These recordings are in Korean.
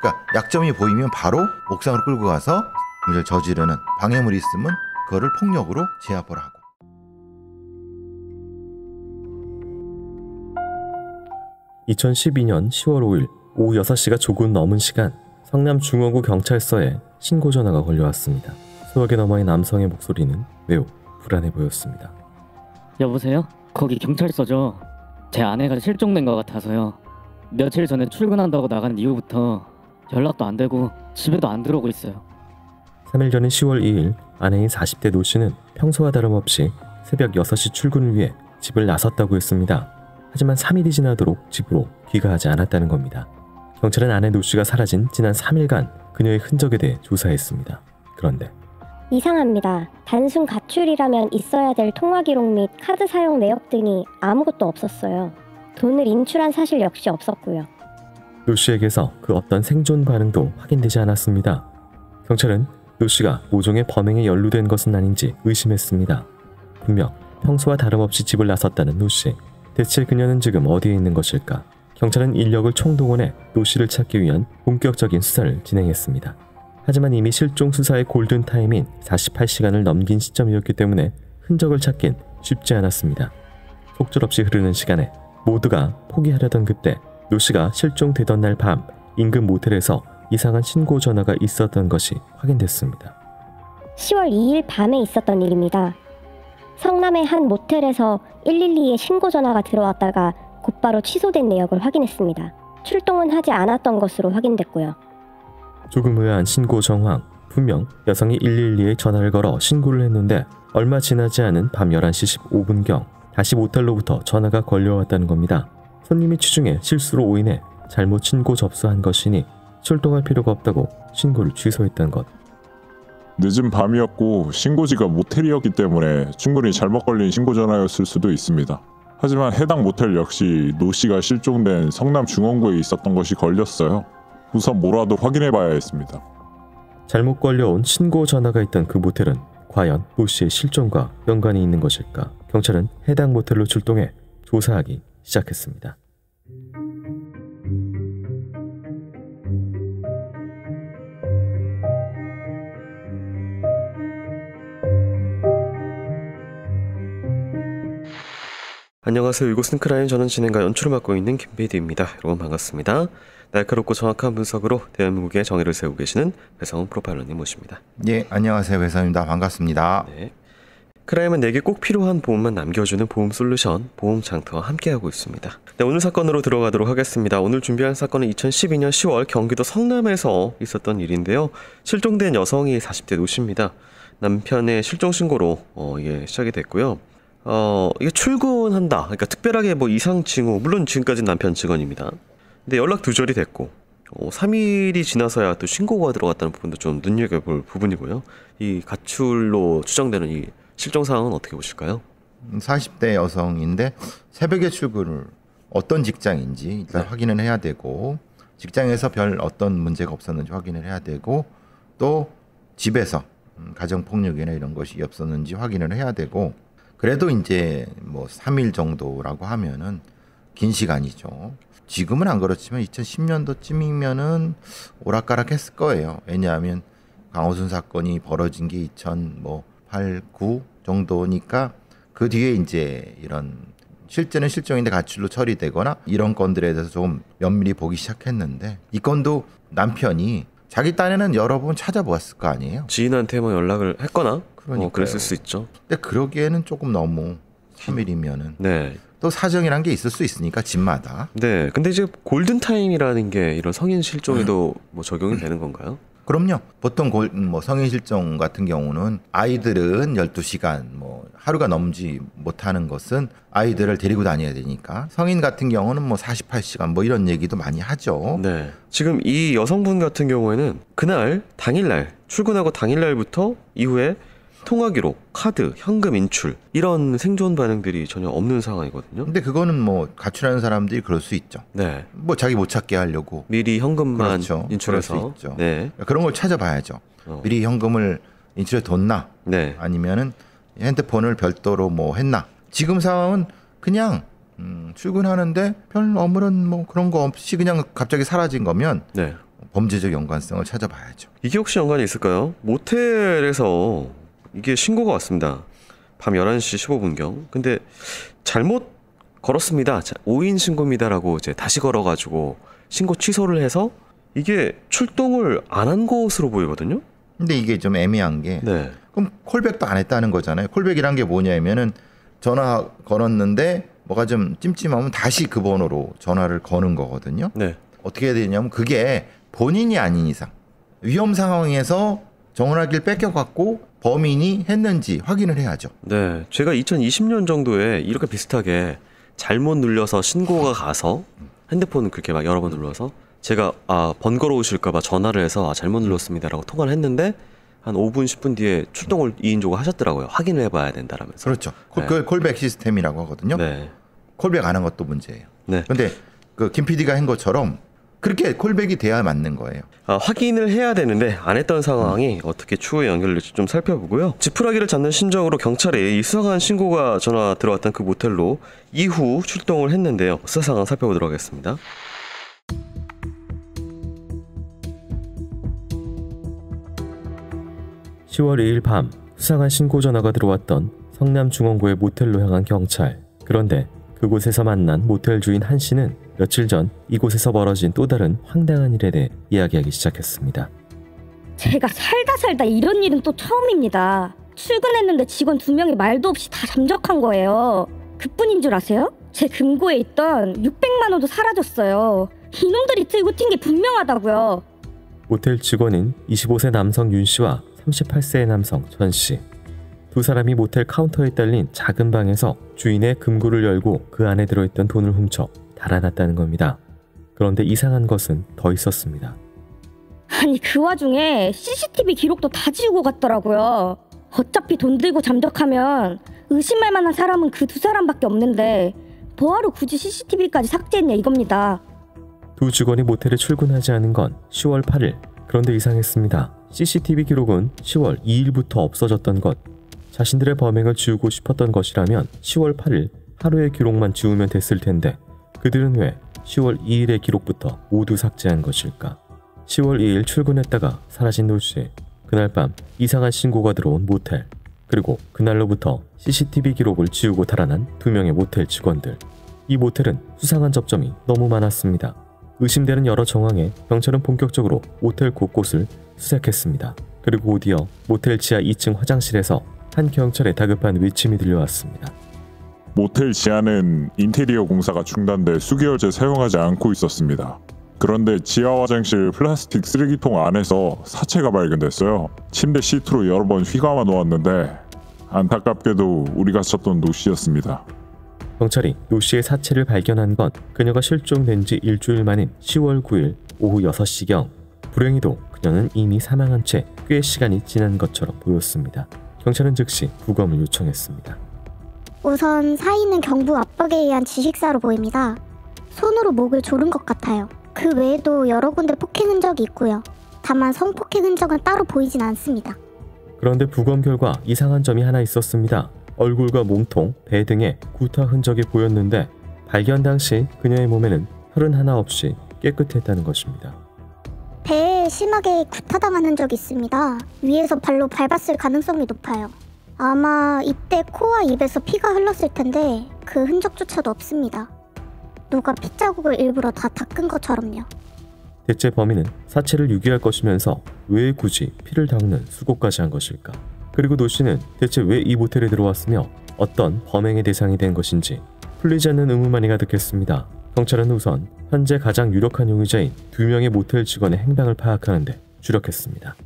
그러니까 약점이 보이면 바로 옥상으로 끌고 가서 저지르는 방해물이 있으면 그거를 폭력으로 제압을 하고. (2012년 10월 5일) 오후 6시가 조금 넘은 시간, 성남 중원구 경찰서에 신고 전화가 걸려왔습니다. 수억에 넘어의 남성의 목소리는 매우 불안해 보였습니다. 여보세요? 거기 경찰서죠? 제 아내가 실종된 것 같아서요. 며칠 전에 출근한다고 나간 이후부터 연락도 안 되고 집에도 안 들어오고 있어요. 3일 전인 10월 2일 아내인 40대 노 씨는 평소와 다름없이 새벽 6시 출근을 위해 집을 나섰다고 했습니다. 하지만 3일이 지나도록 집으로 귀가하지 않았다는 겁니다. 경찰은 아내 노 씨가 사라진 지난 3일간 그녀의 흔적에 대해 조사했습니다. 그런데 이상합니다. 단순 가출이라면 있어야 될 통화 기록 및 카드 사용 내역 등이 아무것도 없었어요. 돈을 인출한 사실 역시 없었고요. 노 씨에게서 그 어떤 생존 반응도 확인되지 않았습니다. 경찰은 노 씨가 모종의 범행에 연루된 것은 아닌지 의심했습니다. 분명 평소와 다름없이 집을 나섰다는 노 씨. 대체 그녀는 지금 어디에 있는 것일까? 경찰은 인력을 총동원해 노 씨를 찾기 위한 본격적인 수사를 진행했습니다. 하지만 이미 실종 수사의 골든타임인 48시간을 넘긴 시점이었기 때문에 흔적을 찾긴 쉽지 않았습니다. 속절없이 흐르는 시간에 모두가 포기하려던 그때 노 씨가 실종되던 날 밤 인근 모텔에서 이상한 신고 전화가 있었던 것이 확인됐습니다. 10월 2일 밤에 있었던 일입니다. 성남의 한 모텔에서 112에 신고 전화가 들어왔다가 곧바로 취소된 내역을 확인했습니다. 출동은 하지 않았던 것으로 확인됐고요. 조금 의아한 신고 정황. 분명 여성이 112에 전화를 걸어 신고를 했는데 얼마 지나지 않은 밤 11시 15분경 다시 모텔로부터 전화가 걸려왔다는 겁니다. 손님이 취중해 실수로 오인해 잘못 신고 접수한 것이니 출동할 필요가 없다고 신고를 취소했다는 것. 늦은 밤이었고 신고지가 모텔이었기 때문에 충분히 잘못 걸린 신고 전화였을 수도 있습니다. 하지만 해당 모텔 역시 노 씨가 실종된 성남 중원구에 있었던 것이 걸렸어요. 우선 뭐라도 확인해봐야 했습니다. 잘못 걸려온 신고 전화가 있던 그 모텔은 과연 노 씨의 실종과 연관이 있는 것일까? 경찰은 해당 모텔로 출동해 조사하기 시작했습니다. 안녕하세요. 이곳은 크라임. 저는 진행과 연출을 맡고 있는 김PD입니다. 여러분 반갑습니다. 날카롭고 정확한 분석으로 대한민국의 정의를 세우고 계시는 배성훈 프로파일러님 모십니다. 예, 안녕하세요. 배성훈입니다. 반갑습니다. 네. 크라임은 내게 꼭 필요한 보험만 남겨주는 보험 솔루션 보험장터와 함께하고 있습니다. 네, 오늘 사건으로 들어가도록 하겠습니다. 오늘 준비한 사건은 2012년 10월 경기도 성남에서 있었던 일인데요. 실종된 여성이 40대 노 씨입니다. 남편의 실종 신고로 시작이 됐고요. 이게 출근한다. 그러니까 특별하게 뭐 이상 징후, 물론 지금까지는 남편 증언입니다. 근데 연락 두절이 됐고 3일이 지나서야 또 신고가 들어갔다는 부분도 좀 눈여겨볼 부분이고요. 이 가출로 추정되는 이 실종 상황은 어떻게 보실까요? 40대 여성인데 새벽에 출근을 어떤 직장인지 일단 확인을 해야 되고, 직장에서 별 어떤 문제가 없었는지 확인을 해야 되고, 또 집에서 가정폭력이나 이런 것이 없었는지 확인을 해야 되고, 그래도 이제 뭐 3일 정도라고 하면은 긴 시간이죠. 지금은 안 그렇지만 2010년도쯤이면은 오락가락했을 거예요. 왜냐하면 강호순 사건이 벌어진 게 2008, 9 정도니까 그 뒤에 이제 이런 실제는 실종인데 가출로 처리되거나 이런 건들에 대해서 조금 면밀히 보기 시작했는데, 이 건도 남편이 자기 딴에는 여러 번 찾아보았을 거 아니에요. 지인한테 뭐 연락을 했거나 그랬을 수 있죠. 근데 그러기에는 조금 너무 3일이면은 네. 또 사정이란 게 있을 수 있으니까 집마다. 네. 근데 이제 골든타임이라는 게 이런 성인 실종에도 뭐 적용이 되는 건가요? 그럼요. 보통 뭐 성인 실종 같은 경우는 아이들은 12시간 뭐 하루가 넘지 못하는 것은 아이들을 데리고 다녀야 되니까, 성인 같은 경우는 뭐 48시간 뭐 이런 얘기도 많이 하죠. 네. 지금 이 여성분 같은 경우에는 그날 당일날 출근하고 당일날부터 이후에 통화 기록, 카드, 현금 인출 이런 생존 반응들이 전혀 없는 상황이거든요. 근데 그거는 뭐 가출하는 사람들이 그럴 수 있죠. 네. 뭐 자기 못 찾게 하려고 미리 현금만 그렇죠. 인출해서. 그럴 수 있죠. 네. 그런 걸 찾아봐야죠. 미리 현금을 인출해 뒀나? 네. 아니면은 핸드폰을 별도로 뭐 했나? 지금 상황은 그냥 출근하는데 별 아무런 뭐 그런 거 없이 그냥 갑자기 사라진 거면 네. 범죄적 연관성을 찾아봐야죠. 이게 혹시 연관이 있을까요? 모텔에서 이게 신고가 왔습니다. 밤 11시 15분경. 근데 잘못 걸었습니다. 5인 신고입니다라고 이제 다시 걸어가지고 신고 취소를 해서 이게 출동을 안 한 것으로 보이거든요. 근데 이게 좀 애매한 게 네. 그럼 콜백도 안 했다는 거잖아요. 콜백이란 게 뭐냐면은 전화 걸었는데 뭐가 좀 찜찜하면 다시 그 번호로 전화를 거는 거거든요. 네. 어떻게 해야 되냐면 그게 본인이 아닌 이상 위험 상황에서 전화기를 뺏겨갖고 범인이 했는지 확인을 해야죠. 네. 제가 2020년 정도에 이렇게 비슷하게 잘못 눌려서 신고가 가서 핸드폰을 그렇게 막 여러 번 눌러서 제가 번거로우실까봐 전화를 해서 잘못 눌렀습니다라고 통화를 했는데 한 5분 10분 뒤에 출동을 2인조가 하셨더라고요. 확인을 해봐야 된다라면서. 그렇죠. 네. 그 콜백 시스템이라고 하거든요. 네. 콜백 안 한 것도 문제예요. 네. 근데 그 김 PD가 한 것처럼 그렇게 콜백이 돼야 맞는 거예요. 확인을 해야 되는데 안 했던 상황이 어떻게 추후에 연결될지 좀 살펴보고요. 지푸라기를 잡는 심정으로 경찰이 이 수상한 신고가 전화 들어왔던 그 모텔로 이후 출동을 했는데요. 수사 상황 살펴보도록 하겠습니다. (10월 2일) 밤 수상한 신고 전화가 들어왔던 성남중원구의 모텔로 향한 경찰. 그런데 그곳에서 만난 모텔 주인 한 씨는 며칠 전 이곳에서 벌어진 또 다른 황당한 일에 대해 이야기하기 시작했습니다. 제가 살다 이런 일은 또 처음입니다. 출근했는데 직원 2명이 말도 없이 다 잠적한 거예요. 그뿐인 줄 아세요? 제 금고에 있던 600만 원도 사라졌어요. 이놈들이 들고 튄 게 분명하다고요. 모텔 직원인 25세 남성 윤 씨와 38세의 남성 전 씨. 두 사람이 모텔 카운터에 딸린 작은 방에서 주인의 금고를 열고 그 안에 들어있던 돈을 훔쳐 달아났다는 겁니다. 그런데 이상한 것은 더 있었습니다. 아니 그 와중에 CCTV 기록도 다 지우고 갔더라고요. 어차피 돈 들고 잠적하면 의심할 만한 사람은 그 2사람밖에 없는데 뭐하러 굳이 CCTV까지 삭제했냐 이겁니다. 두 직원이 모텔에 출근하지 않은 건 10월 8일. 그런데 이상했습니다. CCTV 기록은 10월 2일부터 없어졌던 것. 자신들의 범행을 지우고 싶었던 것이라면 10월 8일 하루의 기록만 지우면 됐을 텐데 그들은 왜 10월 2일의 기록부터 모두 삭제한 것일까? 10월 2일 출근했다가 사라진 노씨. 그날 밤 이상한 신고가 들어온 모텔. 그리고 그날로부터 CCTV 기록을 지우고 달아난 2명의 모텔 직원들. 이 모텔은 수상한 접점이 너무 많았습니다. 의심되는 여러 정황에 경찰은 본격적으로 모텔 곳곳을 수색했습니다. 그리고 곧이어 모텔 지하 2층 화장실에서 한 경찰의 다급한 외침이 들려왔습니다. 모텔 지하는 인테리어 공사가 중단돼 수개월째 사용하지 않고 있었습니다. 그런데 지하 화장실 플라스틱 쓰레기통 안에서 사체가 발견됐어요. 침대 시트로 여러 번 휘감아 놓았는데 안타깝게도 우리가 찾던 노씨였습니다. 경찰이 노씨의 사체를 발견한 건 그녀가 실종된 지 일주일 만인 10월 9일 오후 6시경. 불행히도 그녀는 이미 사망한 채 꽤 시간이 지난 것처럼 보였습니다. 경찰은 즉시 부검을 요청했습니다. 우선 사인은 경부 압박에 의한 지식사로 보입니다. 손으로 목을 조른 것 같아요. 그 외에도 여러 군데 폭행 흔적이 있고요. 다만 성폭행 흔적은 따로 보이진 않습니다. 그런데 부검 결과 이상한 점이 하나 있었습니다. 얼굴과 몸통, 배 등에 구타 흔적이 보였는데 발견 당시 그녀의 몸에는 혈은 하나 없이 깨끗했다는 것입니다. 배에 심하게 구타당한 흔적이 있습니다. 위에서 발로 밟았을 가능성이 높아요. 아마 이때 코와 입에서 피가 흘렀을 텐데 그 흔적조차도 없습니다. 누가 핏자국을 일부러 다 닦은 것처럼요. 대체 범인은 사체를 유기할 것이면서 왜 굳이 피를 닦는 수고까지 한 것일까? 그리고 노씨는 대체 왜 이 모텔에 들어왔으며 어떤 범행의 대상이 된 것인지 풀리지 않는 의문만이 가득했습니다. 경찰은 우선 현재 가장 유력한 용의자인 2명의 모텔 직원의 행방을 파악하는 데 주력했습니다.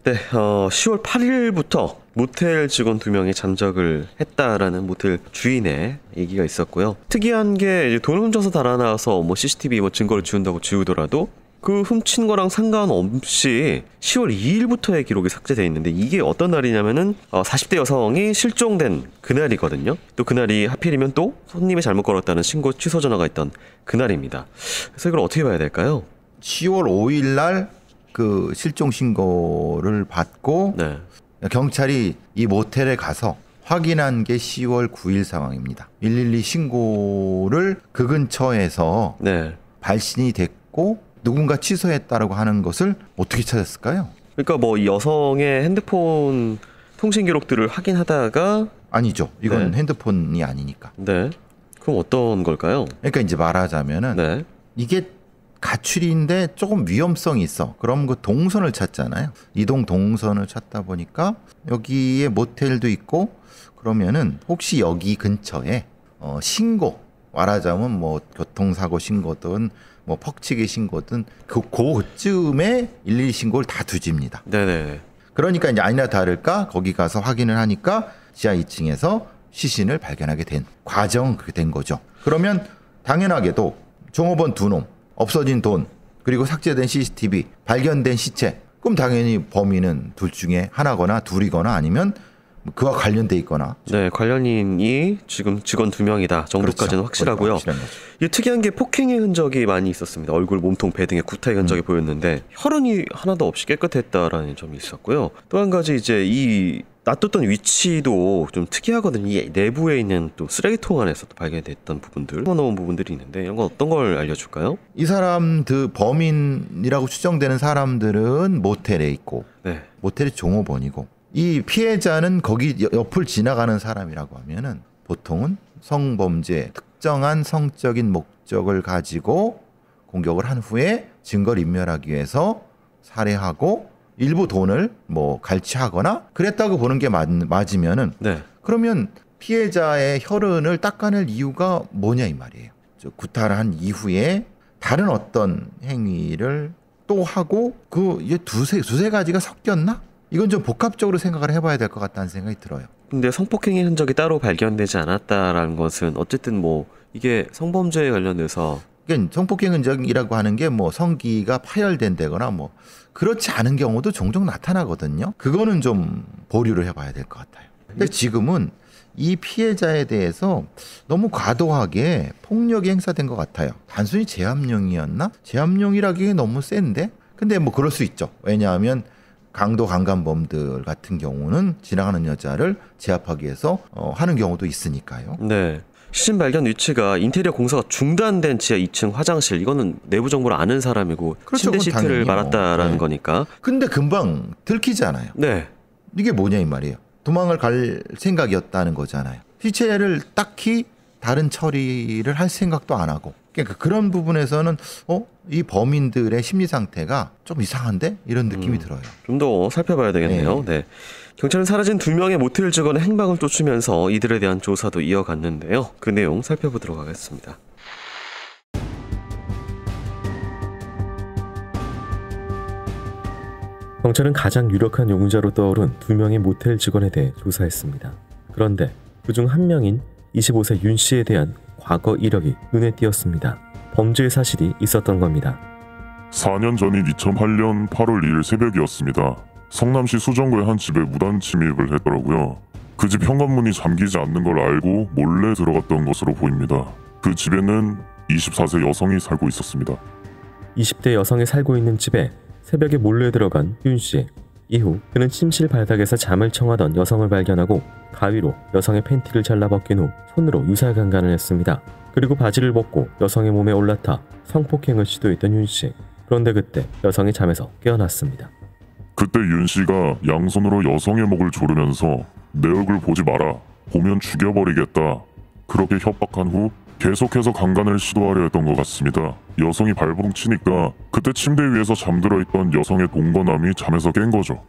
네, 10월 8일부터 모텔 직원 2명이 잠적을 했다라는 모텔 주인의 얘기가 있었고요. 특이한 게 이제 돈을 훔쳐서 달아나서 CCTV 증거를 지운다고 지우더라도 그 훔친 거랑 상관없이 10월 2일부터의 기록이 삭제되어 있는데 이게 어떤 날이냐면은 40대 여성이 실종된 그날이거든요. 또 그날이 하필이면 또 손님이 잘못 걸었다는 신고 취소 전화가 있던 그날입니다. 그래서 이걸 어떻게 봐야 될까요? 10월 5일 날 그 실종 신고를 받고 네. 경찰이 이 모텔에 가서 확인한 게 10월 9일 상황입니다. 112 신고를 그 근처에서 네. 발신이 됐고 누군가 취소했다라고 하는 것을 어떻게 찾았을까요? 그러니까 뭐 이 여성의 핸드폰 통신 기록들을 확인하다가 아니죠. 이건 네. 핸드폰이 아니니까. 네. 그럼 어떤 걸까요? 그러니까 이제 말하자면은 네. 이게 가출인데 조금 위험성이 있어. 그럼 그 동선을 찾잖아요. 이동 동선을 찾다 보니까 여기에 모텔도 있고 그러면은 혹시 여기 근처에 신고 말하자면 뭐 교통사고 신고든 뭐 퍽치기 신고든 그쯤에 112 신고를 다 뒤집니다. 네네. 그러니까 이제 아니나 다를까 거기 가서 확인을 하니까 지하 2층에서 시신을 발견하게 된 과정 그렇게 된 거죠. 그러면 당연하게도 종업원 2놈, 없어진 돈, 그리고 삭제된 CCTV, 발견된 시체. 그럼 당연히 범인은 둘 중에 하나거나 둘이거나 아니면 그와 관련돼 있거나. 네, 관련인이 지금 직원 2명이다 정도까지는 그렇죠. 확실하고요. 확실한 거죠. 이 특이한 게 폭행의 흔적이 많이 있었습니다. 얼굴, 몸통, 배 등의 구타의 흔적이 보였는데 혈흔이 하나도 없이 깨끗했다라는 점이 있었고요. 또 한 가지 이제 이 놔뒀던 위치도 좀 특이하거든요. 이 내부에 있는 또 쓰레기통 안에서 또 발견됐던 부분들, 넣은 부분들이 있는데 이런 건 어떤 걸 알려줄까요? 이 사람들 범인이라고 추정되는 사람들은 모텔에 있고 네, 모텔이 종업원이고 이 피해자는 거기 옆을 지나가는 사람이라고 하면은 보통은 성범죄 특정한 성적인 목적을 가지고 공격을 한 후에 증거를 인멸하기 위해서 살해하고 일부 돈을 뭐 갈취하거나 그랬다고 보는 게 맞으면은 네, 그러면 피해자의 혈흔을 닦아낼 이유가 뭐냐 이 말이에요. 구타를 한 이후에 다른 어떤 행위를 또 하고 그 이게 두세 가지가 섞였나? 이건 좀 복합적으로 생각을 해봐야 될 것 같다는 생각이 들어요. 근데 성폭행의 흔적이 따로 발견되지 않았다라는 것은 어쨌든 뭐 이게 성범죄에 관련돼서 그러니까 성폭행 흔적이라고 하는 게 뭐 성기가 파열된다거나 뭐 그렇지 않은 경우도 종종 나타나거든요. 그거는 좀 보류를 해봐야 될 것 같아요. 근데 지금은 이 피해자에 대해서 너무 과도하게 폭력이 행사된 것 같아요. 단순히 제압령이었나? 제압령이라기에 너무 센데? 근데 뭐 그럴 수 있죠. 왜냐하면 강도 강간범들 같은 경우는 지나가는 여자를 제압하기 위해서 하는 경우도 있으니까요. 네. 시신 발견 위치가 인테리어 공사가 중단된 지하 2층 화장실, 이거는 내부 정보를 아는 사람이고 그렇죠, 침대 그건 시트를 당연히 말았다라는 네. 거니까. 근데 금방 들키잖아요. 네. 이게 뭐냐 이 말이에요. 도망을 갈 생각이었다는 거잖아요. 시체를 딱히 다른 처리를 할 생각도 안 하고. 그러니까 그런 부분에서는 이 범인들의 심리 상태가 좀 이상한데? 이런 느낌이 들어요. 좀 더 살펴봐야 되겠네요. 네. 경찰은 사라진 2명의 모텔 직원의 행방을 쫓으면서 이들에 대한 조사도 이어갔는데요. 그 내용 살펴보도록 하겠습니다. 경찰은 가장 유력한 용의자로 떠오른 2명의 모텔 직원에 대해 조사했습니다. 그런데 그중 한 명인 25세 윤 씨에 대한 과거 이력이 눈에 띄었습니다. 범죄 사실이 있었던 겁니다. 4년 전인 2008년 8월 2일 새벽이었습니다. 성남시 수정구의 한 집에 무단 침입을 했더라고요. 그 집 현관문이 잠기지 않는 걸 알고 몰래 들어갔던 것으로 보입니다. 그 집에는 24세 여성이 살고 있었습니다. 20대 여성이 살고 있는 집에 새벽에 몰래 들어간 윤 씨. 이후 그는 침실 바닥에서 잠을 청하던 여성을 발견하고 가위로 여성의 팬티를 잘라 벗긴 후 손으로 유사강간을 했습니다. 그리고 바지를 벗고 여성의 몸에 올라타 성폭행을 시도했던 윤 씨. 그런데 그때 여성이 잠에서 깨어났습니다. 그때 윤 씨가 양손으로 여성의 목을 조르면서 내 얼굴 보지 마라. 보면 죽여버리겠다. 그렇게 협박한 후 계속해서 강간을 시도하려 했던 것 같습니다. 여성이 발버둥 치니까 그때 침대 위에서 잠들어 있던 여성의 동거남이 잠에서 깬 거죠.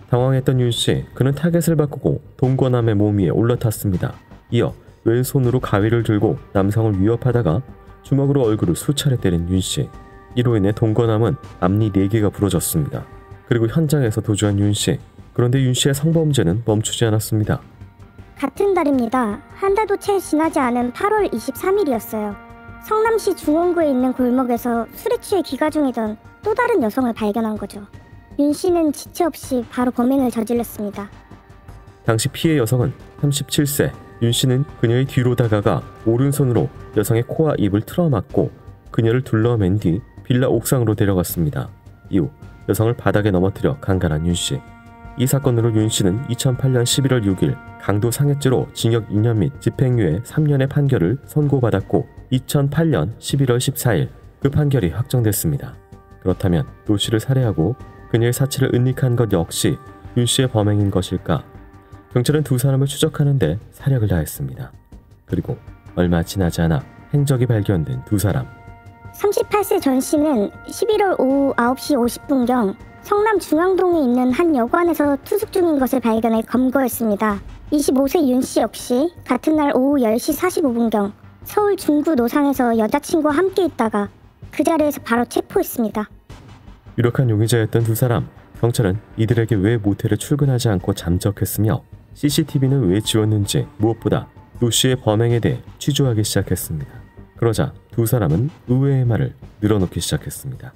당황했던 윤 씨, 그는 타겟을 바꾸고 동거남의 몸 위에 올라탔습니다. 이어 왼손으로 가위를 들고 남성을 위협하다가 주먹으로 얼굴을 수차례 때린 윤 씨. 이로 인해 동거남은 앞니 4개가 부러졌습니다. 그리고 현장에서 도주한 윤 씨. 그런데 윤 씨의 성범죄는 멈추지 않았습니다. 같은 달입니다. 한 달도 채 지나지 않은 8월 23일이었어요. 성남시 중원구에 있는 골목에서 술에 취해 기가 중이던 또 다른 여성을 발견한 거죠. 윤 씨는 지체 없이 바로 범행을 저질렀습니다. 당시 피해 여성은 37세. 윤 씨는 그녀의 뒤로 다가가 오른손으로 여성의 코와 입을 틀어막고 그녀를 둘러맨 뒤 빌라 옥상으로 데려갔습니다. 이후 여성을 바닥에 넘어뜨려 강간한 윤 씨. 이 사건으로 윤 씨는 2008년 11월 6일 강도 상해죄로 징역 2년 및 집행유예 3년의 판결을 선고받았고 2008년 11월 14일 그 판결이 확정됐습니다. 그렇다면 노 씨를 살해하고 그녀의 사체를 은닉한 것 역시 윤 씨의 범행인 것일까? 경찰은 두 사람을 추적하는데 사력을 다했습니다. 그리고 얼마 지나지 않아 행적이 발견된 두 사람. 38세 전 씨는 11월 오후 9시 50분경 성남 중앙동에 있는 한 여관에서 투숙 중인 것을 발견해 검거했습니다. 25세 윤 씨 역시 같은 날 오후 10시 45분경 서울 중구 노상에서 여자친구와 함께 있다가 그 자리에서 바로 체포했습니다. 유력한 용의자였던 두 사람. 경찰은 이들에게 왜 모텔에 출근하지 않고 잠적했으며 CCTV는 왜 지웠는지 무엇보다 노 씨의 범행에 대해 취조하기 시작했습니다. 그러자 두 사람은 의외의 말을 늘어놓기 시작했습니다.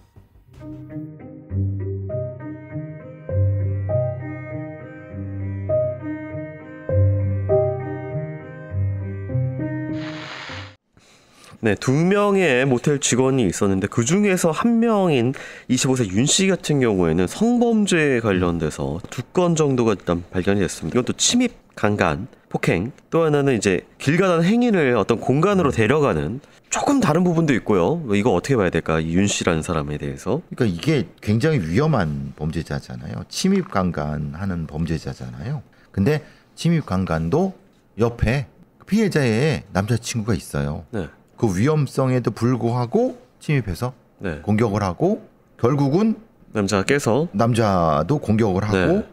네, 2명의 모텔 직원이 있었는데 그 중에서 한 명인 25세 윤 씨 같은 경우에는 성범죄에 관련돼서 2건 정도가 일단 발견이 됐습니다. 이건 또 침입, 강간, 폭행, 또 하나는 이제 길 가던 행인을 어떤 공간으로 데려가는 조금 다른 부분도 있고요. 이거 어떻게 봐야 될까? 이 윤 씨라는 사람에 대해서. 그러니까 이게 굉장히 위험한 범죄자잖아요. 침입 강간하는 범죄자잖아요. 근데 침입 강간도 옆에 피해자의 남자친구가 있어요. 네. 그 위험성에도 불구하고 침입해서 네. 공격을 하고 결국은 남자가 깨서 남자도 공격을 하고 네.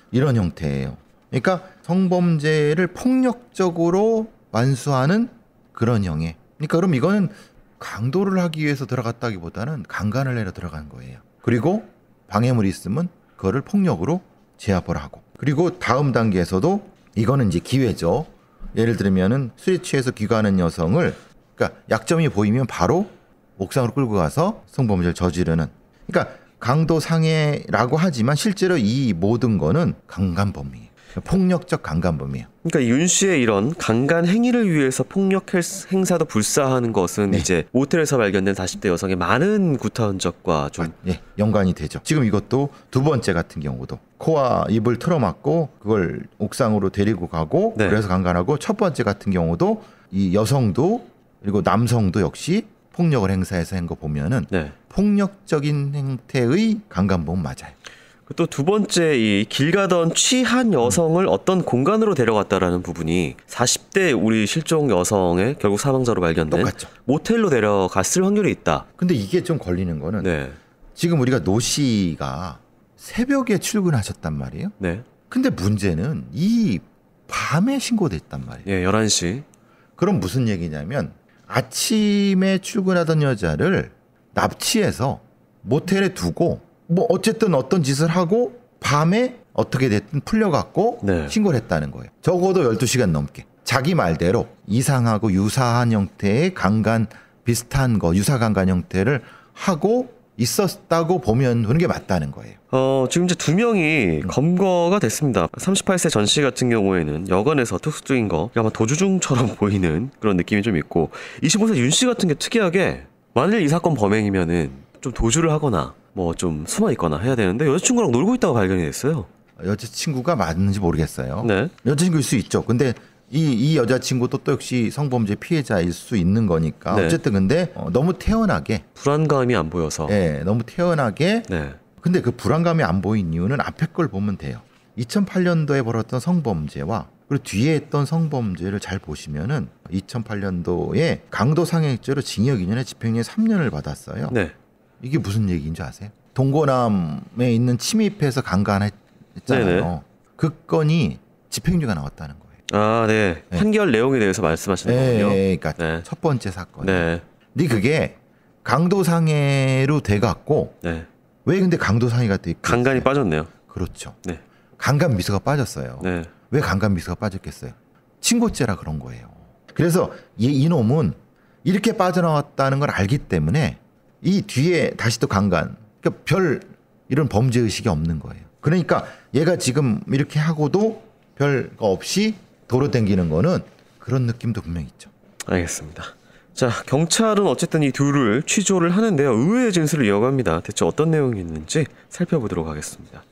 이런 형태예요. 그러니까 성범죄를 폭력적으로 완수하는 그런 형해. 그러니까 그럼 이거는 강도를 하기 위해서 들어갔다기보다는 강간을 해서 들어간 거예요. 그리고 방해물이 있으면 그거를 폭력으로 제압을 하고. 그리고 다음 단계에서도 이거는 이제 기회죠. 예를 들면은 술에 취해서 귀가하는 여성을 그러니까 약점이 보이면 바로 옥상으로 끌고 가서 성범죄를 저지르는. 그러니까 강도 상해라고 하지만 실제로 이 모든 거는 강간범이에요. 폭력적 강간범이에요. 그러니까 윤 씨의 이런 강간 행위를 위해서 폭력 행사도 불사하는 것은 네. 이제 모텔에서 발견된 40대 여성의 많은 구타 흔적과 좀 연관이 되죠. 지금 이것도 두 번째 같은 경우도 코와 입을 틀어막고 그걸 옥상으로 데리고 가고 네. 그래서 강간하고, 첫 번째 같은 경우도 이 여성도 그리고 남성도 역시 폭력을 행사해서 한 거 보면은 네. 폭력적인 형태의 강간범은 맞아요. 또 두 번째, 이 길 가던 취한 여성을 어떤 공간으로 데려갔다라는 부분이 40대 우리 실종 여성의 결국 사망자로 발견된 똑같죠. 모텔로 데려갔을 확률이 있다. 근데 이게 좀 걸리는 거는 네. 지금 우리가 노 씨가 새벽에 출근하셨단 말이에요. 네. 근데 문제는 이 밤에 신고됐단 말이에요. 예, 11시. 그럼 무슨 얘기냐면 아침에 출근하던 여자를 납치해서 모텔에 두고 뭐 어쨌든 어떤 짓을 하고 밤에 어떻게 됐든 풀려갖고 네. 신고를 했다는 거예요. 적어도 12시간 넘게. 자기 말대로 이상하고 유사한 형태의 강간 비슷한 거, 유사 강간 형태를 하고 있었다고 보면 그런 게 맞다는 거예요. 지금 이제 2명이 검거가 됐습니다. 38세 전 씨 같은 경우에는 여관에서 투숙 중인 거 아마 도주 중처럼 보이는 그런 느낌이 좀 있고, 25세 윤 씨 같은 게 특이하게 만일 이 사건 범행이면은 좀 도주를 하거나 뭐 좀 숨어 있거나 해야 되는데 여자친구랑 놀고 있다가 발견이 됐어요. 여자친구가 맞는지 모르겠어요. 네. 여자친구일 수 있죠. 근데 이 여자친구도 또 역시 성범죄 피해자일 수 있는 거니까. 네. 어쨌든 근데 너무 태연하게, 불안감이 안 보여서. 너무 태연하게. 네. 근데 그 불안감이 안 보인 이유는 앞에 걸 보면 돼요. 2008년도에 벌었던 성범죄와 그리고 뒤에 했던 성범죄를 잘 보시면은 2008년도에 강도 상해죄로 징역 2년에 집행유예 3년을 받았어요. 네. 이게 무슨 얘기인 줄 아세요? 동거남에 있는 침입해서 강간했잖아요. 네네. 그 건이 집행유예가 나왔다는 거예요. 아, 네. 네. 판결 내용에 대해서 말씀하시는 거군요. 그러니까 네. 첫 번째 사건. 네. 근데 그게 강도 상해로 돼갖고 네. 왜 근데 강도 상해가 돼? 강간이 빠졌네요. 그렇죠. 네. 강간 미수가 빠졌어요. 네. 왜 강간 미수가 빠졌겠어요? 친고죄라 그런 거예요. 그래서 이놈은 이렇게 빠져나왔다는 걸 알기 때문에 이 뒤에 다시 또 강간, 그러니까 별 이런 범죄 의식이 없는 거예요. 그러니까 얘가 지금 이렇게 하고도 별거 없이 도로 댕기는 거는 그런 느낌도 분명히 있죠. 알겠습니다. 자, 경찰은 어쨌든 이 둘을 취조를 하는데요. 의외의 진술을 이어갑니다. 대체 어떤 내용이 있는지 살펴보도록 하겠습니다.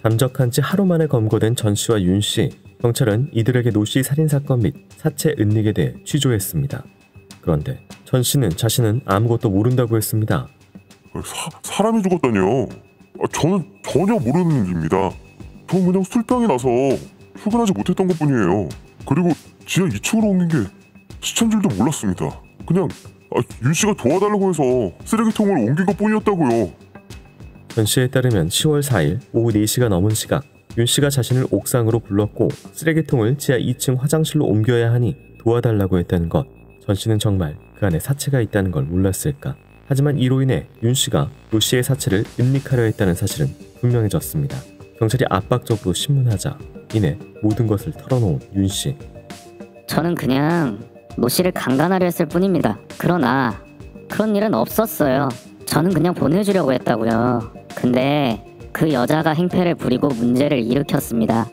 잠적한 지 하루 만에 검거된 전 씨와 윤 씨. 경찰은 이들에게 노 씨 살인사건 및 사체 은닉에 대해 취조했습니다. 그런데 전 씨는 자신은 아무것도 모른다고 했습니다. 사람이 죽었다니요. 저는 전혀 모르는 일입니다. 저는 그냥 술병이 나서 출근하지 못했던 것뿐이에요. 그리고 지하 2층으로 옮긴 게 시체인 줄도 몰랐습니다. 그냥 윤 씨가 도와달라고 해서 쓰레기통을 옮긴 것뿐이었다고요. 전 씨에 따르면 10월 4일 오후 4시가 넘은 시각 윤 씨가 자신을 옥상으로 불렀고 쓰레기통을 지하 2층 화장실로 옮겨야 하니 도와달라고 했다는 것. 전 씨는 정말 그 안에 사체가 있다는 걸 몰랐을까? 하지만 이로 인해 윤 씨가 노 씨의 사체를 은닉하려 했다는 사실은 분명해졌습니다. 경찰이 압박적으로 신문하자 이내 모든 것을 털어놓은 윤 씨. 저는 그냥 노 씨를 강간하려 했을 뿐입니다. 그러나 그런 일은 없었어요. 저는 그냥 보내주려고 했다고요. 근데 그 여자가 행패를 부리고 문제를 일으켰습니다.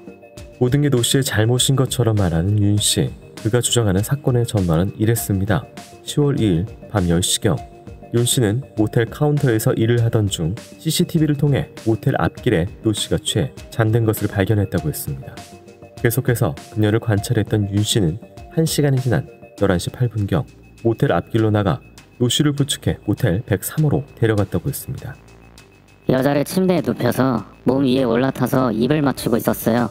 모든 게 노 씨의 잘못인 것처럼 말하는 윤 씨. 그가 주장하는 사건의 전말은 이랬습니다. 10월 2일 밤 10시경 윤 씨는 모텔 카운터에서 일을 하던 중 CCTV를 통해 모텔 앞길에 노 씨가 취해 잠든 것을 발견했다고 했습니다. 계속해서 그녀를 관찰했던 윤 씨는 1시간이 지난 11시 8분경 모텔 앞길로 나가 노 씨를 부축해 모텔 103호로 데려갔다고 했습니다. 여자를 침대에 눕혀서 몸 위에 올라타서 입을 맞추고 있었어요.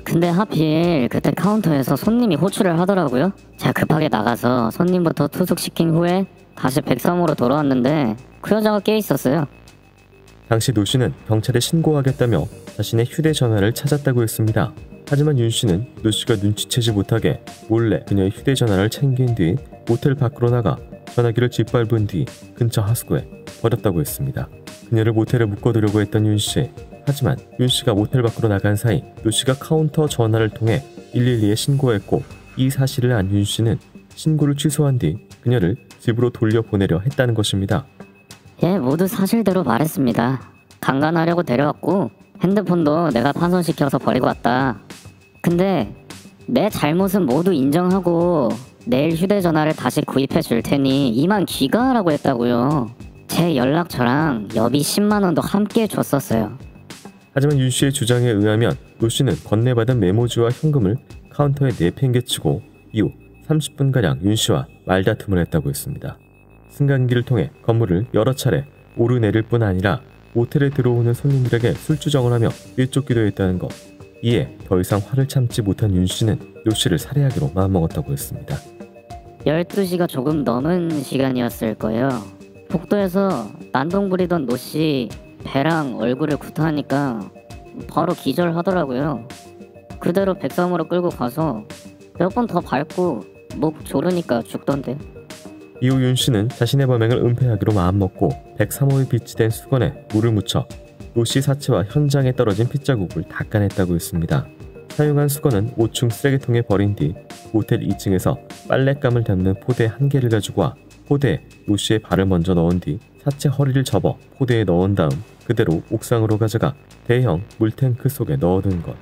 근데 하필 그때 카운터에서 손님이 호출을 하더라고요. 제가 급하게 나가서 손님부터 투숙시킨 후에 다시 103호로 돌아왔는데 그 여자가 깨 있었어요. 당시 노 씨는 경찰에 신고하겠다며 자신의 휴대전화를 찾았다고 했습니다. 하지만 윤 씨는 노 씨가 눈치채지 못하게 몰래 그녀의 휴대전화를 챙긴 뒤 모텔 밖으로 나가 전화기를 짓밟은 뒤 근처 하수구에 버렸다고 했습니다. 그녀를 모텔에 묶어두려고 했던 윤 씨. 하지만 윤 씨가 모텔 밖으로 나간 사이 노 씨가 카운터 전화를 통해 112에 신고했고 이 사실을 안 윤 씨는 신고를 취소한 뒤 그녀를 집으로 돌려보내려 했다는 것입니다. 예, 모두 사실대로 말했습니다. 강간하려고 데려왔고 핸드폰도 내가 파손시켜서 버리고 왔다. 근데 내 잘못은 모두 인정하고 내일 휴대전화를 다시 구입해 줄 테니 이만 귀가하라고 했다고요. 제 연락처랑 여비 10만 원도 함께 줬었어요. 하지만 윤 씨의 주장에 의하면 노 씨는 건네받은 메모지와 현금을 카운터에 내팽개치고 이후 30분가량 윤 씨와 말다툼을 했다고 했습니다. 승강기를 통해 건물을 여러 차례 오르내릴 뿐 아니라 모텔에 들어오는 손님들에게 술주정을 하며 내쫓기도 했다는 것. 이에 더 이상 화를 참지 못한 윤 씨는 노 씨를 살해하기로 마음먹었다고 했습니다. 12시가 조금 넘은 시간이었을 거예요. 복도에서 난동 부리던 노 씨 배랑 얼굴을 구타하니까 바로 기절하더라고요. 그대로 103호로 끌고 가서 몇 번 더 밟고 목 조르니까 죽던데. 이후 윤 씨는 자신의 범행을 은폐하기로 마음먹고 103호에 비치된 수건에 물을 묻혀 노 씨 사체와 현장에 떨어진 핏자국을 닦아냈다고 했습니다. 사용한 수건은 5층 쓰레기통에 버린 뒤 모텔 2층에서 빨랫감을 담는 포대 1개를 가지고 와 포대에 노 씨의 발을 먼저 넣은 뒤 사체 허리를 접어 포대에 넣은 다음 그대로 옥상으로 가져가 대형 물탱크 속에 넣어둔 것.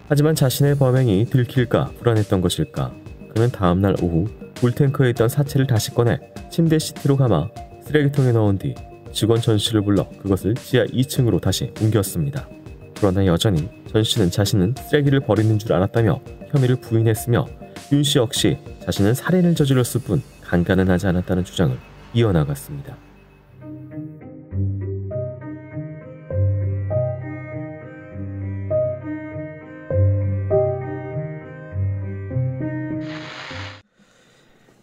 하지만 자신의 범행이 들킬까 불안했던 것일까. 그는 다음날 오후 물탱크에 있던 사체를 다시 꺼내 침대 시트로 감아 쓰레기통에 넣은 뒤 직원 전 씨를 불러 그것을 지하 2층으로 다시 옮겼습니다. 그러나 여전히 전 씨는 자신은 쓰레기를 버리는 줄 알았다며 혐의를 부인했으며 윤 씨 역시 자신은 살인을 저질렀을 뿐 강간은 하지 않았다는 주장을 이어나갔습니다.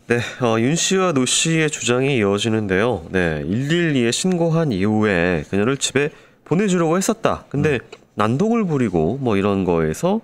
네, 윤 씨와 노 씨의 주장이 이어지는데요. 네, 112에 신고한 이후에 그녀를 집에 보내주려고 했었다. 근데 난동을 부리고 뭐 이런 거에서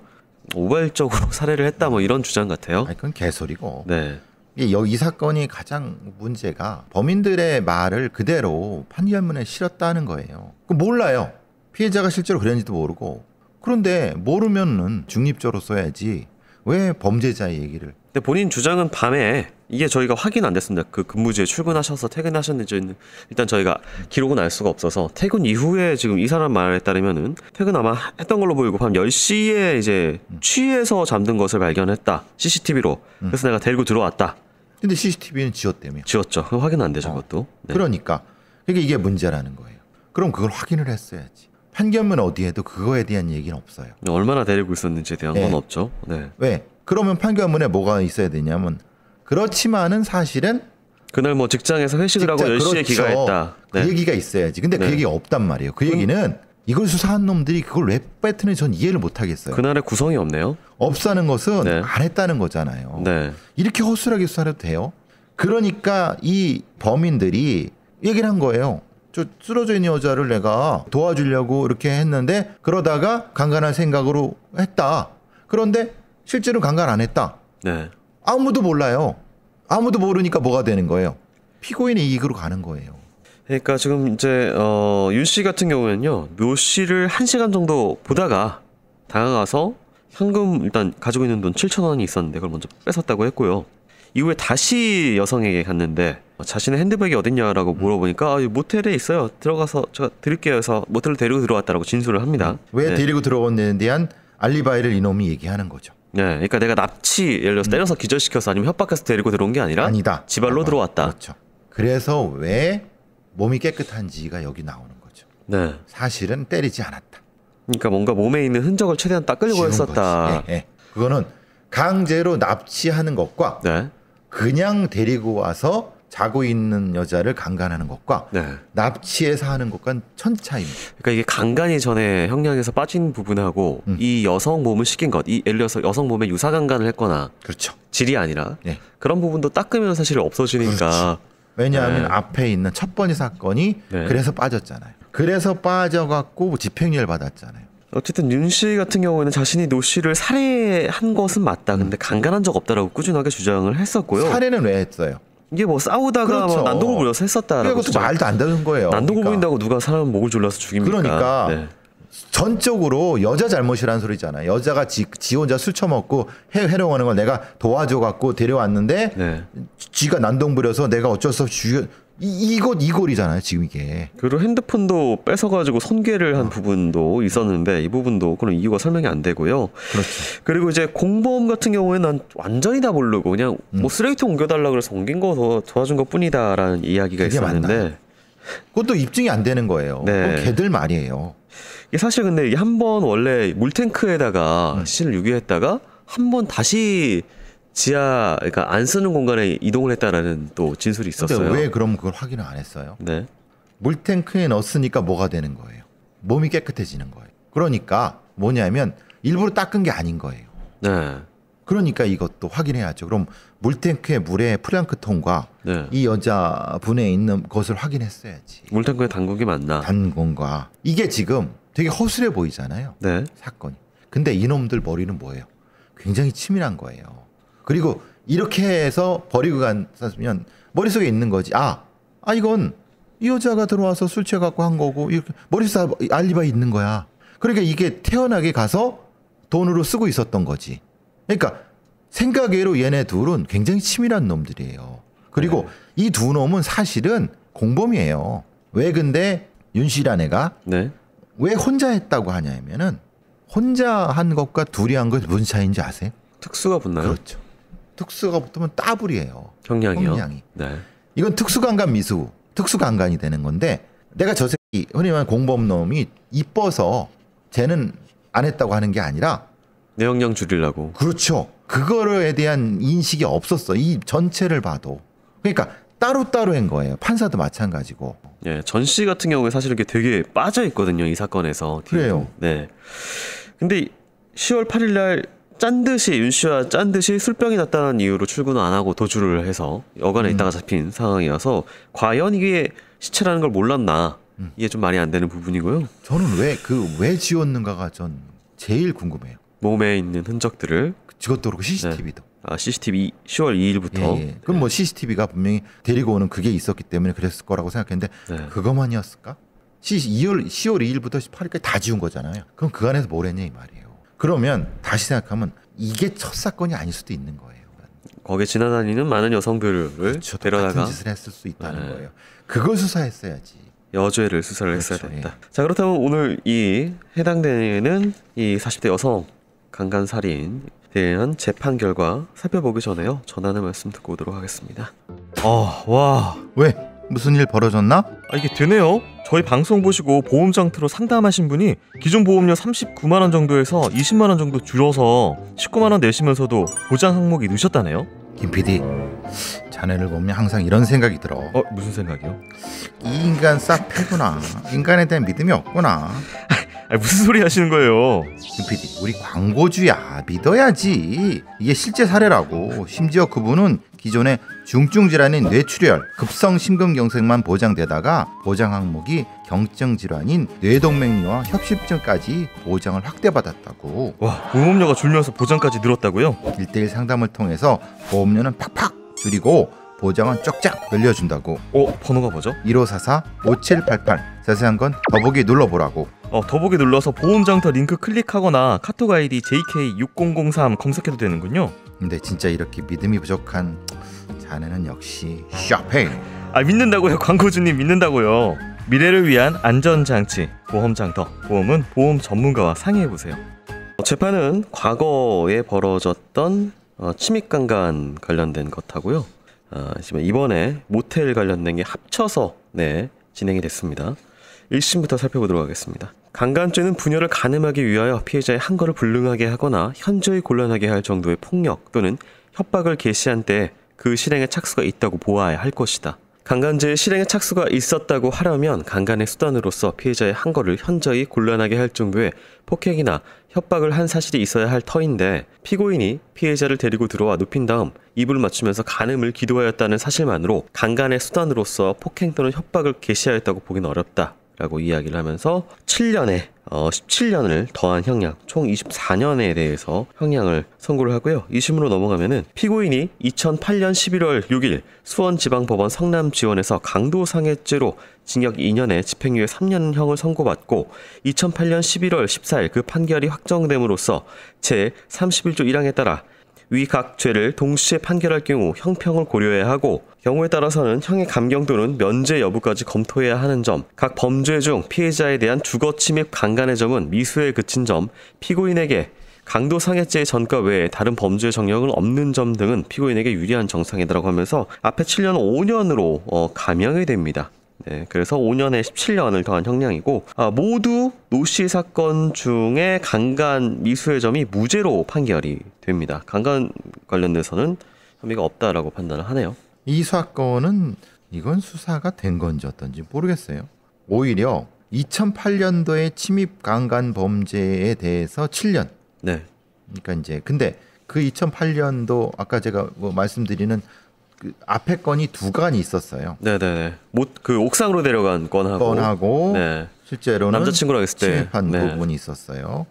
우발적으로 살해를 했다 뭐 이런 주장 같아요. 아니, 그건 개소리고. 네. 이 사건이 가장 문제가 범인들의 말을 그대로 판결문에 실었다는 거예요. 몰라요. 피해자가 실제로 그랬는지도 모르고. 그런데 모르면은 중립적으로 써야지. 왜 범죄자의 얘기를. 근데 본인 주장은 밤에 이게 저희가 확인 안 됐습니다. 그 근무지에 출근하셔서 퇴근하셨는지는 일단 저희가 기록은 알 수가 없어서 퇴근 이후에 지금 이 사람 말에 따르면은 퇴근 아마 했던 걸로 보이고 밤 10시에 이제 취해서 잠든 것을 발견했다. CCTV로. 그래서 내가 데리고 들어왔다. 근데 CCTV는 지웠다며. 지웠죠. 그거 확인 안 되죠, 그것도. 네. 그러니까 이게 문제라는 거예요. 그럼 그걸 확인을 했어야지. 판결문 어디에도 그거에 대한 얘기는 없어요. 얼마나 데리고 있었는지에 대한 건 없죠. 네. 왜? 그러면 판결문에 뭐가 있어야 되냐면 그렇지만은 사실은 그날 뭐 직장에서 회식을 하고 10시에 그렇죠. 귀가했다. 네. 그 얘기가 있어야지. 근데 그 얘기가 없단 말이에요. 그 얘기는 이걸 수사한 놈들이 그걸 왜 뺐는지 전 이해를 못 하겠어요. 그날의 구성이 없네요. 없다는 것은 네. 안 했다는 거잖아요. 네. 이렇게 허술하게 수사해도 돼요? 그러니까 이 범인들이 얘기를 한 거예요. 저 쓰러져 있는 여자를 내가 도와주려고 이렇게 했는데 그러다가 강간할 생각으로 했다. 그런데 실제로 강간 안 했다. 네. 아무도 몰라요. 아무도 모르니까 뭐가 되는 거예요? 피고인의 이익으로 가는 거예요. 그러니까 지금 이제 윤 씨 같은 경우에는요. 묘 씨를 1시간 정도 보다가 다가가서 현금 일단 가지고 있는 돈 7,000원이 있었는데 그걸 먼저 뺏었다고 했고요. 이후에 다시 여성에게 갔는데 자신의 핸드백이 어딨냐라고 물어보니까 모텔에 있어요. 들어가서 제가 드릴게요 해서 모텔로 데리고 들어왔다라고 진술을 합니다. 왜 네. 데리고 들어왔는데 대한 알리바이를 이놈이 얘기하는 거죠. 네, 그러니까 내가 납치 예를 들어서 때려서 기절시켜서 아니면 협박해서 데리고 들어온 게 아니라 아니다. 지발로 들어왔다. 그렇죠. 그래서 왜 몸이 깨끗한지가 여기 나오는 거죠. 네. 사실은 때리지 않았다. 그러니까 뭔가 몸에 있는 흔적을 최대한 닦으려고 지운 했었다. 거지. 예, 예. 그거는 강제로 납치하는 것과 네. 그냥 데리고 와서 자고 있는 여자를 강간하는 것과 네. 납치해서 하는 것과는 천차입니다. 그러니까 이게 강간이 전에 형량에서 빠진 부분하고 이 여성 몸을 시킨 것, 이 예를 들어서 여성 몸에 유사 강간을 했거나 그렇죠. 질이 아니라 예. 그런 부분도 닦으면 사실 없어지니까. 그렇지. 왜냐하면 네. 앞에 있는 첫 번째 사건이 네. 그래서 빠졌잖아요. 그래서 빠져갖고 집행유예를 받았잖아요. 어쨌든 윤 씨 같은 경우에는 자신이 노 씨를 살해한 것은 맞다. 근데 강간한 적 없다라고 꾸준하게 주장을 했었고요. 살해는 왜 했어요? 이게 뭐 싸우다가 그렇죠. 뭐 난동을 부려서 했었다라고. 그것도 말도 안 되는 거예요. 난동을 그러니까. 부린다고 누가 사람 목을 졸라서 죽입니까? 그러니까 네. 전적으로 여자 잘못이라는 소리잖아요. 여자가 지 혼자 술 처먹고 해롱하는 걸 내가 도와줘갖고 데려왔는데 네. 지가 난동 부려서 내가 어쩔 수 없이 죽여 이골이잖아요 지금 이게. 그리고 핸드폰도 뺏어가지고 손괴를 한 부분도 있었는데 이 부분도 그런 이유가 설명이 안 되고요. 그렇죠. 그리고 이제 공범 같은 경우에는 난 완전히 다 모르고 그냥 뭐 쓰레기통 옮겨달라 그래서 옮긴 거 도와준 것 뿐이다라는 이야기가 그게 있었는데 맞나요? 그것도 입증이 안 되는 거예요. 네. 걔들 말이에요. 이게 사실 근데 이게 한 번 원래 물탱크에다가 씨를 유기했다가 한 번 다시 지하 그러니까 안 쓰는 공간에 이동을 했다라는 또 진술이 있었어요. 근데 왜 그럼 그걸 확인을 안 했어요? 네. 물탱크에 넣었으니까 뭐가 되는 거예요? 몸이 깨끗해지는 거예요. 그러니까 뭐냐면 일부러 닦은 게 아닌 거예요. 네. 그러니까 이것도 확인해야죠. 그럼 물탱크의 물에 프랑크톤과 네. 이 여자분에 있는 것을 확인했어야지. 물탱크에 담근 게 맞나? 단공과 이게 지금 되게 허술해 보이잖아요. 네. 사건이. 근데 이놈들 머리는 뭐예요? 굉장히 치밀한 거예요. 그리고 이렇게 해서 버리고 갔으면 머릿속에 있는 거지. 이건 이 여자가 들어와서 술 취해갖고 한 거고 이렇게 머릿속에 알리바이 있는 거야. 그러니까 이게 태어나게 가서 돈으로 쓰고 있었던 거지. 그러니까 생각외로 얘네 둘은 굉장히 치밀한 놈들이에요. 그리고 이 두 놈은 사실은 공범이에요. 왜 근데 윤씨란 애가 네. 왜 혼자 했다고 하냐면은 혼자 한 것과 둘이 한 것 무슨 차이인지 아세요? 특수가 붙나요? 그렇죠. 특수가 붙으면 따블이에요. 형량이요. 형량이. 네. 이건 특수강간 미수, 특수강간이 되는 건데 내가 저 새끼 흔히 말하는 공범놈이 이뻐서 쟤는 안 했다고 하는 게 아니라 내 형량 줄이려고. 그렇죠. 그거에 대한 인식이 없었어. 이 전체를 봐도. 그러니까 따로따로 한 거예요. 판사도 마찬가지고. 예, 전 씨 같은 경우에 사실 이렇게 되게 빠져 있거든요. 이 사건에서. 그래요. 네. 근데 10월 8일 날 짠 듯이 윤 씨와 짠 듯이 술병이 났다는 이유로 출근을 안 하고 도주를 해서 여관에 있다가 잡힌 상황이어서 과연 이게 시체라는 걸 몰랐나? 이게 좀 말이 안 되는 부분이고요. 저는 왜 지웠는가가 전 제일 궁금해요. 몸에 있는 흔적들을 그것도 그렇고 CCTV도. CCTV 10월 2일부터. 예. 그럼 뭐 CCTV가 분명히 데리고 오는 그게 있었기 때문에 그랬을 거라고 생각했는데 네. 그것만이었을까? 10월 2일부터 18일까지 다 지운 거잖아요. 그럼 그 안에서 뭘 했냐 이 말이에요. 그러면 다시 생각하면 이게 첫 사건이 아닐 수도 있는 거예요. 거기에 지나다니는 많은 여성들을 그렇죠. 데려다가 같은 짓을 했을 수 있다는 거예요. 그걸 수사했어야지. 여죄를 수사를 그렇죠. 했어야 됐다. 자, 그렇다면 오늘 이 해당되는 이 40대 여성 강간살인에 대한 재판 결과 살펴보기 전에요. 전하는 말씀 듣고 오도록 하겠습니다. 와. 왜? 무슨 일 벌어졌나? 이게 되네요. 저희 방송 보시고 보험 장터로 상담하신 분이 기존 보험료 39만 원 정도에서 20만 원 정도 줄여서 19만 원 내시면서도 보장 항목이 넣으셨다네요. 김 PD, 자네를 보면 항상 이런 생각이 들어. 무슨 생각이요? 이 인간 싹 패구나. 인간에 대한 믿음이 없구나. 무슨 소리 하시는 거예요? 김 PD, 우리 광고주야. 믿어야지. 이게 실제 사례라고. 심지어 그분은 기존에 중증 질환인 뇌출혈, 급성 심근경색만 보장되다가 보장 항목이 경증 질환인 뇌동맥류와 협심증까지 보장을 확대받았다고. 와, 보험료가 줄면서 보장까지 늘었다고요? 1:1 상담을 통해서 보험료는 팍팍 줄이고 보장은 쫙쫙 늘려준다고. 번호가 뭐죠? 1544-5788. 자세한 건 더보기 눌러보라고. 더보기 눌러서 보험장터 링크 클릭하거나 카톡 아이디 JK6003 검색해도 되는군요. 근데 진짜 이렇게 믿음이 부족한 자네는 역시 샤페인. 믿는다고요. 광고주님 믿는다고요. 미래를 위한 안전장치 보험장터. 보험은 보험 전문가와 상의해보세요. 재판은 과거에 벌어졌던 침입강간 관련된 것하고요. 하지만 이번에 모텔 관련된 게 합쳐서 진행이 됐습니다. 1심부터 살펴보도록 하겠습니다. 강간죄는 부녀를 간음하기 위하여 피해자의 한거를 불능하게 하거나 현저히 곤란하게 할 정도의 폭력 또는 협박을 개시한 때에 그 실행에 착수가 있다고 보아야 할 것이다. 강간죄의 실행에 착수가 있었다고 하려면 강간의 수단으로서 피해자의 한거를 현저히 곤란하게 할 정도의 폭행이나 협박을 한 사실이 있어야 할 터인데 피고인이 피해자를 데리고 들어와 눕힌 다음 입을 맞추면서 간음을 기도하였다는 사실만으로 강간의 수단으로서 폭행 또는 협박을 개시하였다고 보기는 어렵다 라고 이야기를 하면서 7년에 17년을 더한 형량 총 24년에 대해서 형량을 선고를 하고요. 2심으로 넘어가면은 피고인이 2008년 11월 6일 수원지방법원 성남지원에서 강도상해죄로 징역 2년에 집행유예 3년형을 선고받고 2008년 11월 14일 그 판결이 확정됨으로써 제31조 1항에 따라 위 각 죄를 동시에 판결할 경우 형평을 고려해야 하고 경우에 따라서는 형의 감경 또는 면제 여부까지 검토해야 하는 점, 각 범죄 중 피해자에 대한 주거 침입 강간의 점은 미수에 그친 점, 피고인에게 강도상해죄의 전과 외에 다른 범죄 정력은 없는 점 등은 피고인에게 유리한 정상이라고 하면서 앞에 7년은 5년으로 감형이 됩니다. 그래서 5년에 17년을 더한 형량이고 모두 노씨 사건 중에 강간 미수의 점이 무죄로 판결이 됩니다. 강간 관련돼서는 혐의가 없다라고 판단을 하네요. 이 사건은 이건 수사가 된 건지 어떤지 모르겠어요. 오히려 2008년도에 침입 강간 범죄에 대해서 7년. 네. 그러니까 이제 근데 그 2008년도 아까 제가 말씀드리는 그 앞에 건이 두 건이 있었어요. 네네네. 그 옥상으로 데려간 건하고 실제로는 남자친구랑 있을 때 침입한 부분이 있었어요.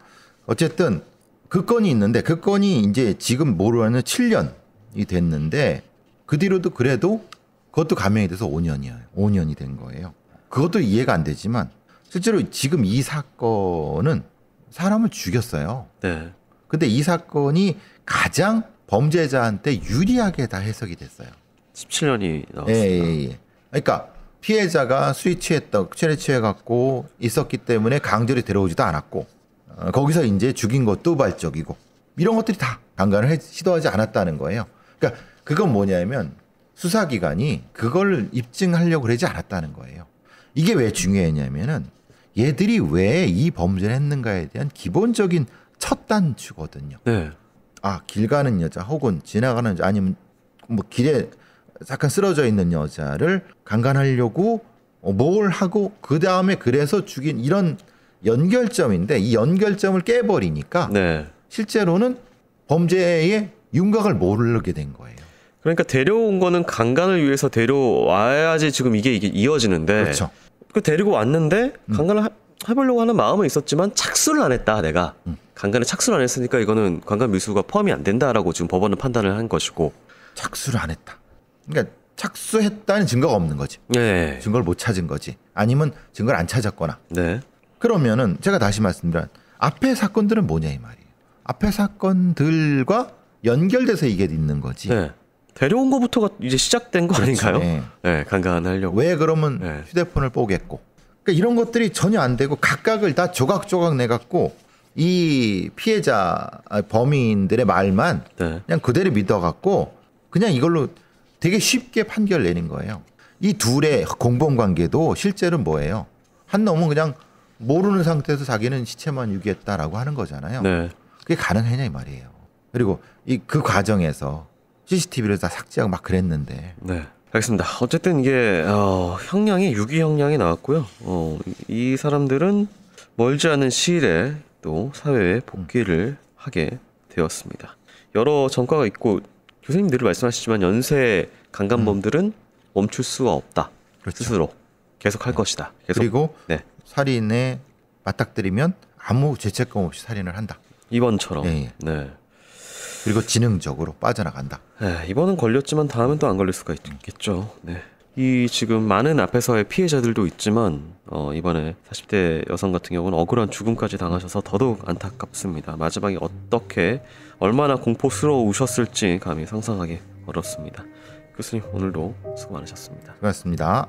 어쨌든 그 건이 있는데 그 건이 이제 지금 모르는 7년이 됐는데 그 뒤로도 그래도 그것도 감형이 돼서 5년이 된 거예요. 그것도 이해가 안 되지만 실제로 지금 이 사건은 사람을 죽였어요. 네. 근데 이 사건이 가장 범죄자한테 유리하게 다 해석이 됐어요. 17년이 나왔습니다. 예. 그러니까 피해자가 술에 취해갖고 있었기 때문에 강제로 데려오지도 않았고 거기서 이제 죽인 것도 우발적이고 이런 것들이 다 강간을 시도하지 않았다는 거예요. 그러니까 그건 뭐냐면 수사기관이 그걸 입증하려고 그러지 않았다는 거예요. 이게 왜 중요했냐면은 얘들이 왜 이 범죄를 했는가에 대한 기본적인 첫 단추거든요. 네. 길 가는 여자 혹은 지나가는 여자 아니면 뭐 길에 잠깐 쓰러져 있는 여자를 강간하려고 뭘 하고 그 다음에 그래서 죽인 이런 연결점인데 이 연결점을 깨버리니까 실제로는 범죄의 윤곽을 모르게 된 거예요. 그러니까 데려온 거는 강간을 위해서 데려와야지 지금 이게 이어지는데 그렇죠. 그 데리고 왔는데 강간을 해보려고 하는 마음은 있었지만 착수를 안 했다 내가. 강간에 착수를 안 했으니까 이거는 강간 미수가 포함이 안 된다라고 지금 법원은 판단을 한 것이고. 착수를 안 했다. 그러니까 착수했다는 증거가 없는 거지. 네. 증거를 못 찾은 거지. 아니면 증거를 안 찾았거나. 네. 그러면은 제가 다시 말씀드린 앞에 사건들은 뭐냐 이 말이에요. 앞에 사건들과 연결돼서 이게 있는 거지. 네. 데려온 거부터가 이제 시작된 거 그렇죠. 아닌가요? 네. 네, 강간하려고. 왜 그러면 네. 휴대폰을 뽀겠고. 그러니까 이런 것들이 전혀 안 되고 각각을 다 조각조각 내갖고 이 피해자 범인들의 말만 네. 그냥 그대로 믿어갖고 그냥 이걸로 되게 쉽게 판결 내린 거예요. 이 둘의 공범관계도 실제로 뭐예요? 한 놈은 그냥 모르는 상태에서 자기는 시체만 유기했다라고 하는 거잖아요. 네. 그게 가능하냐 이 말이에요. 그리고 그 과정에서 CCTV를 다 삭제하고 막 그랬는데. 네. 알겠습니다. 어쨌든 이게 형량이 유기 형량이 나왔고요. 이 사람들은 멀지 않은 시일에 또 사회에 복귀를 하게 되었습니다. 여러 전과가 있고 교수님 늘 말씀하시지만 연쇄 강간범들은 멈출 수가 없다. 그렇죠. 스스로 계속 할 것이다. 계속. 그리고 네. 살인에 맞닥뜨리면 아무 죄책감 없이 살인을 한다. 이번처럼. 예. 네. 그리고 지능적으로 빠져나간다. 네, 이번은 걸렸지만 다음엔 또 안 걸릴 수가 있겠죠. 네. 이 지금 많은 앞에서의 피해자들도 있지만 이번에 40대 여성 같은 경우는 억울한 죽음까지 당하셔서 더더욱 안타깝습니다. 마지막에 어떻게 얼마나 공포스러우셨을지 감히 상상하기 어렵습니다. 교수님 오늘도 수고 많으셨습니다. 고맙습니다.